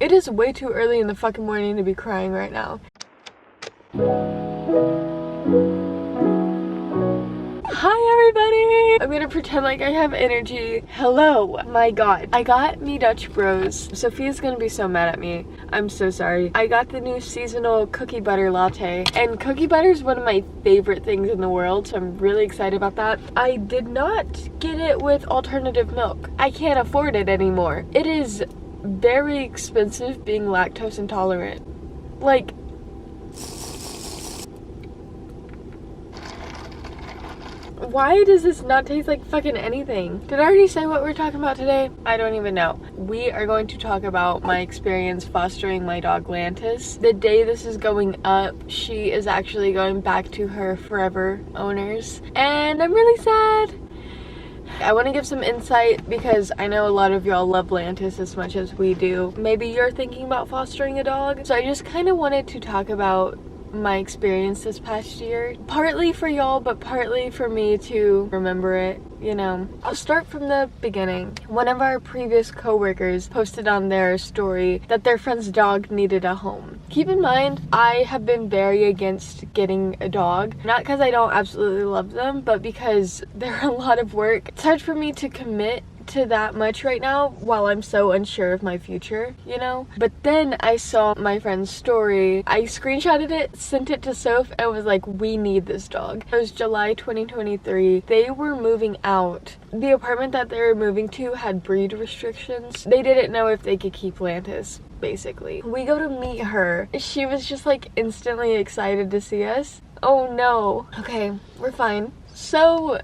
It is way too early in the fucking morning to be crying right now. Hi everybody! I'm gonna pretend like I have energy. Hello! My god. I got me Dutch Bros. Sophia's gonna be so mad at me. I'm so sorry. I got the new seasonal cookie butter latte. And cookie butter is one of my favorite things in the world, so I'm really excited about that. I did not get it with alternative milk. I can't afford it anymore. It is very expensive being lactose intolerant. Like, why does this not taste like fucking anything? Did I already say what we're talking about today? I don't even know. We are going to talk about my experience fostering my dog Lantis. The day this is going up, she is actually going back to her forever owners. And I'm really sad. I want to give some insight because I know a lot of y'all love Lantis as much as we do. Maybe you're thinking about fostering a dog. So I just kind of wanted to talk about my experience this past year, partly for y'all but partly for me to remember it, you know. I'll start from the beginning. One of our previous co-workers posted on their story that their friend's dog needed a home. Keep in mind, I have been very against getting a dog, not because I don't absolutely love them, but because they're a lot of work. It's hard for me to commit to that much right now while I'm so unsure of my future, you know. But then I saw my friend's story. I screenshotted it, sent it to Soph, and was like, we need this dog. It was July 2023. They were moving out. The apartment that they were moving to had breed restrictions. They didn't know if they could keep Lantis, basically. We go to meet her. She was just like instantly excited to see us. Oh no. Okay, we're fine. So,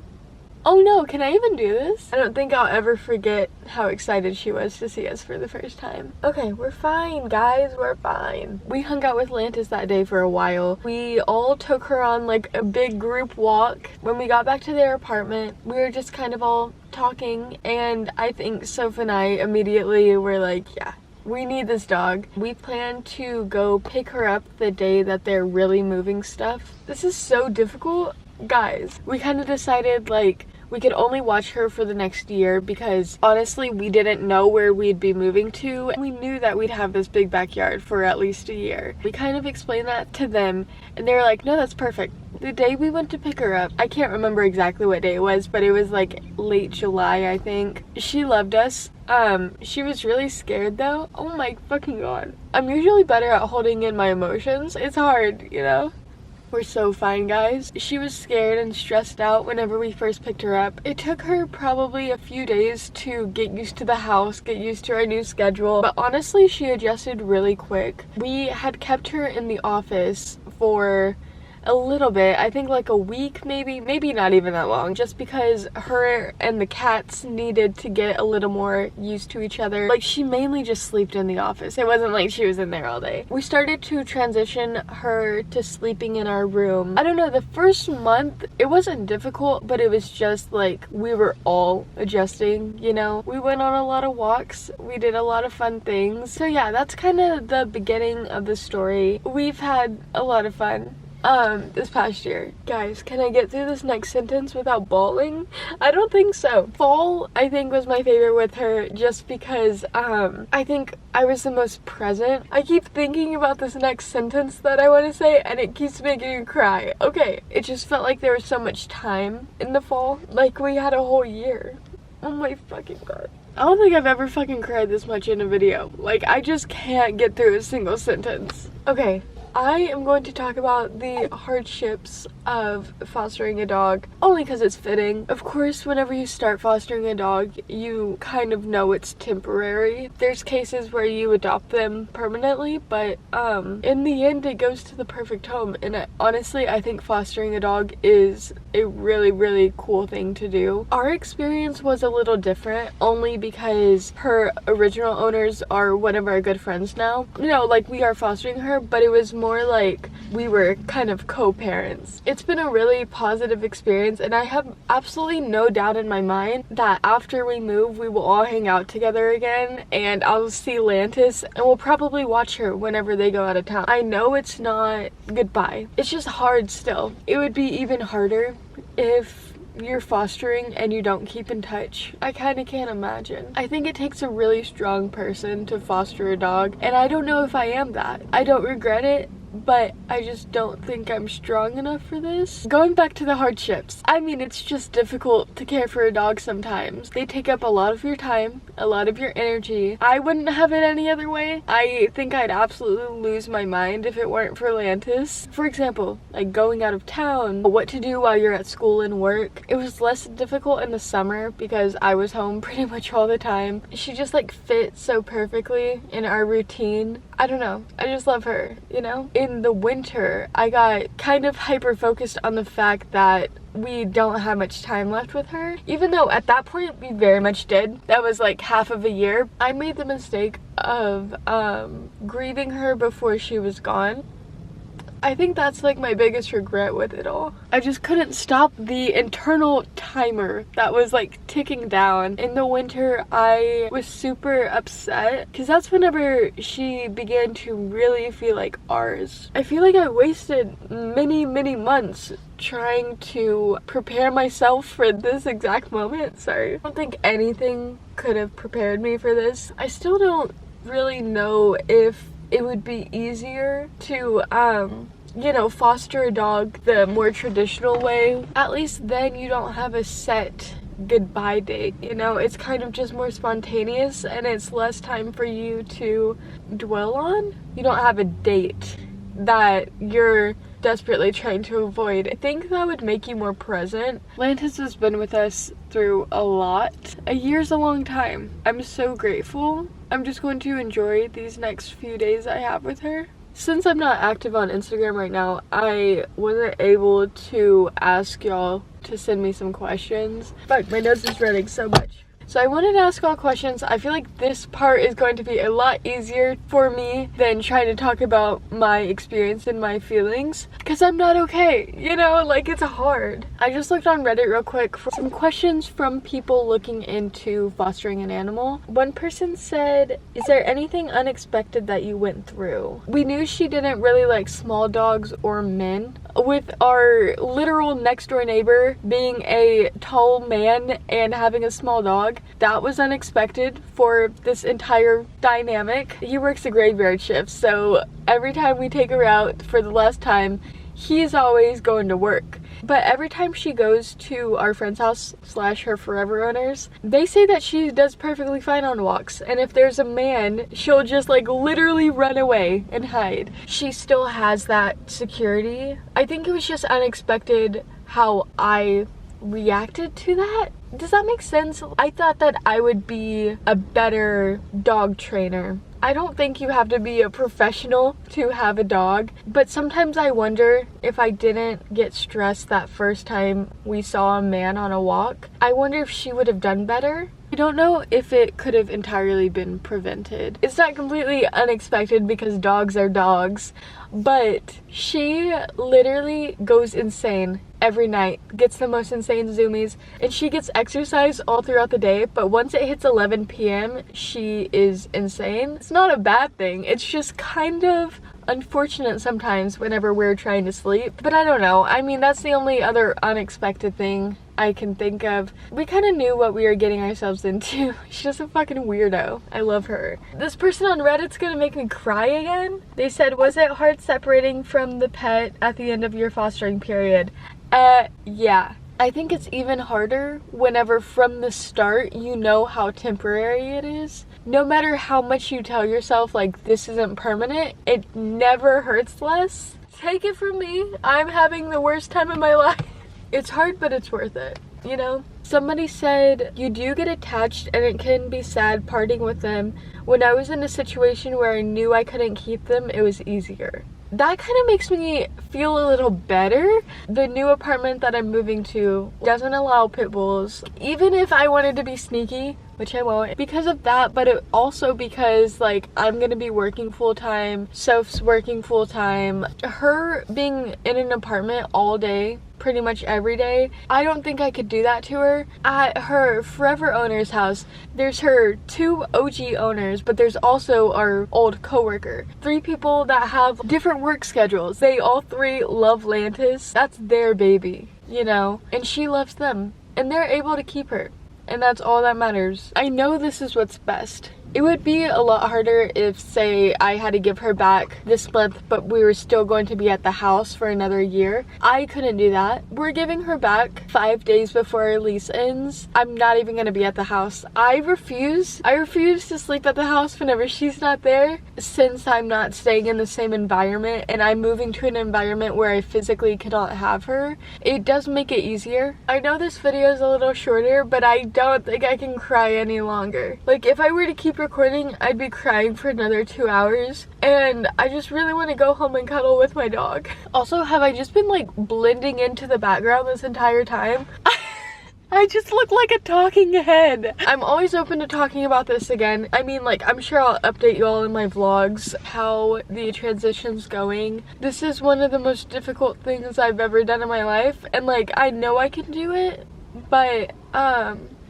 oh no, can I even do this? I don't think I'll ever forget how excited she was to see us for the first time. Okay, we're fine, guys, we're fine. We hung out with Lantis that day for a while. We all took her on like a big group walk. When we got back to their apartment, we were just kind of all talking, and I think Soph and I immediately were like, yeah, we need this dog. We plan to go pick her up the day that they're really moving stuff. This is so difficult. Guys, we kind of decided like we could only watch her for the next year because honestly we didn't know where we'd be moving to. We knew that we'd have this big backyard for at least a year. We kind of explained that to them and they were like, no, that's perfect. The day we went to pick her up, I can't remember exactly what day it was, but it was like late July, I think. She loved us. She was really scared though. Oh my fucking god. I'm usually better at holding in my emotions. It's hard, you know? We're so fine, guys. She was scared and stressed out whenever we first picked her up. It took her probably a few days to get used to the house, get used to our new schedule, but honestly, she adjusted really quick. We had kept her in the office for a little bit, I think like a week maybe not even that long, just because her and the cats needed to get a little more used to each other. Like, she mainly just slept in the office. It wasn't like she was in there all day. We started to transition her to sleeping in our room. I don't know, the first month it wasn't difficult, but it was just like we were all adjusting, you know. We went on a lot of walks, we did a lot of fun things. So yeah, that's kind of the beginning of the story. We've had a lot of fun this past year. Guys, can I get through this next sentence without bawling? I don't think so. Fall, I think, was my favorite with her just because, I think I was the most present. I keep thinking about this next sentence that I want to say and it keeps making me cry. Okay, it just felt like there was so much time in the fall. Like, we had a whole year. Oh my fucking god. I don't think I've ever fucking cried this much in a video. Like, I just can't get through a single sentence. Okay. I am going to talk about the hardships of fostering a dog, only because it's fitting. Of course, whenever you start fostering a dog, you kind of know it's temporary. There's cases where you adopt them permanently, but in the end, it goes to the perfect home. And honestly, I think fostering a dog is a really, really cool thing to do. Our experience was a little different, only because her original owners are one of our good friends now. You know, like, we are fostering her, but it was more like we were kind of co-parents. It's been a really positive experience, and I have absolutely no doubt in my mind that after we move, we will all hang out together again, and I'll see Lantis, and we'll probably watch her whenever they go out of town. I know it's not goodbye. It's just hard still. It would be even harder if you're fostering and you don't keep in touch. I kind of can't imagine. I think it takes a really strong person to foster a dog, and I don't know if I am that. I don't regret it, but I just don't think I'm strong enough for this. Going back to the hardships, I mean, it's just difficult to care for a dog sometimes. They take up a lot of your time, a lot of your energy. I wouldn't have it any other way. I think I'd absolutely lose my mind if it weren't for Lantis. For example, like going out of town, what to do while you're at school and work. It was less difficult in the summer because I was home pretty much all the time. She just like fit so perfectly in our routine. I don't know, I just love her, you know? In the winter, I got kind of hyper focused on the fact that we don't have much time left with her, even though at that point we very much did. That was like half of a year. I made the mistake of grieving her before she was gone. I think that's like my biggest regret with it all. I just couldn't stop the internal timer that was like ticking down. In the winter, I was super upset because that's whenever she began to really feel like ours. I feel like I wasted many months trying to prepare myself for this exact moment. Sorry. I don't think anything could have prepared me for this. I still don't really know if it would be easier to you know, foster a dog the more traditional way. At least then you don't have a set goodbye date, you know? It's kind of just more spontaneous and it's less time for you to dwell on. You don't have a date that you're desperately trying to avoid. I think that would make you more present. Lantis has been with us through a lot. A year's a long time. I'm so grateful. I'm just going to enjoy these next few days I have with her. Since I'm not active on Instagram right now, I wasn't able to ask y'all to send me some questions. Fuck, my nose is running so much. So I wanted to ask all questions. I feel like this part is going to be a lot easier for me than trying to talk about my experience and my feelings, because I'm not okay, you know, like it's hard. I just looked on Reddit real quick for some questions from people looking into fostering an animal. One person said, is there anything unexpected that you went through? We knew she didn't really like small dogs or men. With our literal next door neighbor being a tall man and having a small dog, that was unexpected for this entire dynamic. He works a graveyard shift, so every time we take her out for the last time, he's always going to work. But every time she goes to our friend's house / her forever owners, they say that she does perfectly fine on walks, and if there's a man, she'll just like literally run away and hide. She still has that security. I think it was just unexpected how I reacted to that. Does that make sense? I thought that I would be a better dog trainer. I don't think you have to be a professional to have a dog, but sometimes I wonder if I didn't get stressed that first time we saw a man on a walk. I wonder if she would have done better. I don't know if it could have entirely been prevented. It's not completely unexpected because dogs are dogs, but she literally goes insane every night, gets the most insane zoomies, and she gets exercise all throughout the day, but once it hits 11 p.m. she is insane. It's not a bad thing, it's just kind of unfortunate sometimes whenever we're trying to sleep. But I don't know, I mean, that's the only other unexpected thing I can think of. We kind of knew what we were getting ourselves into. She's just a fucking weirdo. I love her. This person on Reddit's gonna make me cry again. They said, was it hard separating from the pet at the end of your fostering period? Yeah. I think it's even harder whenever from the start you know how temporary it is. No matter how much you tell yourself like this isn't permanent, it never hurts less. Take it from me, I'm having the worst time of my life. It's hard, but it's worth it, you know? Somebody said, you do get attached and it can be sad parting with them. When I was in a situation where I knew I couldn't keep them, it was easier. That kind of makes me feel a little better. The new apartment that I'm moving to doesn't allow pit bulls. Even if I wanted to be sneaky, which I won't, because of that, but it also because like I'm gonna be working full-time, Soph's working full-time. Her being in an apartment all day, pretty much every day, I don't think I could do that to her. At her forever owner's house, there's her 2 OG owners, but there's also our old coworker. 3 people that have different work schedules. They all 3 love Lantis. That's their baby. you know, and she loves them, and they're able to keep her, and that's all that matters. I know this is what's best. It would be a lot harder if, say, I had to give her back this month, but we were still going to be at the house for another year. I couldn't do that. We're giving her back 5 days before our lease ends. I'm not even going to be at the house. I refuse to sleep at the house whenever she's not there, since I'm not staying in the same environment and I'm moving to an environment where I physically cannot have her. It does make it easier. I know this video is a little shorter, but I don't think I can cry any longer. Like, if I were to keep recording, I'd be crying for another 2 hours, and I just really want to go home and cuddle with my dog. Also, have I just been like blending into the background this entire time? I just look like a talking head. I'm always open to talking about this again. I mean, like, I'm sure I'll update you all in my vlogs how the transition's going. This is one of the most difficult things I've ever done in my life, and like, I know I can do it, but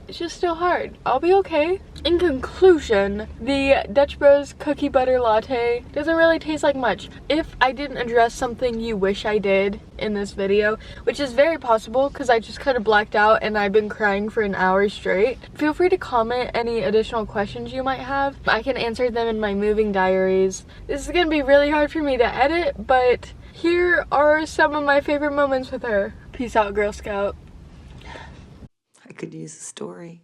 it's just still hard. I'll be okay. In conclusion, the Dutch Bros cookie butter latte doesn't really taste like much. If I didn't address something you wish I did in this video, which is very possible because I just kind of blacked out and I've been crying for an hour straight, feel free to comment any additional questions you might have. I can answer them in my moving diaries. This is gonna be really hard for me to edit, but here are some of my favorite moments with her. Peace out, Girl Scout. I could use a story.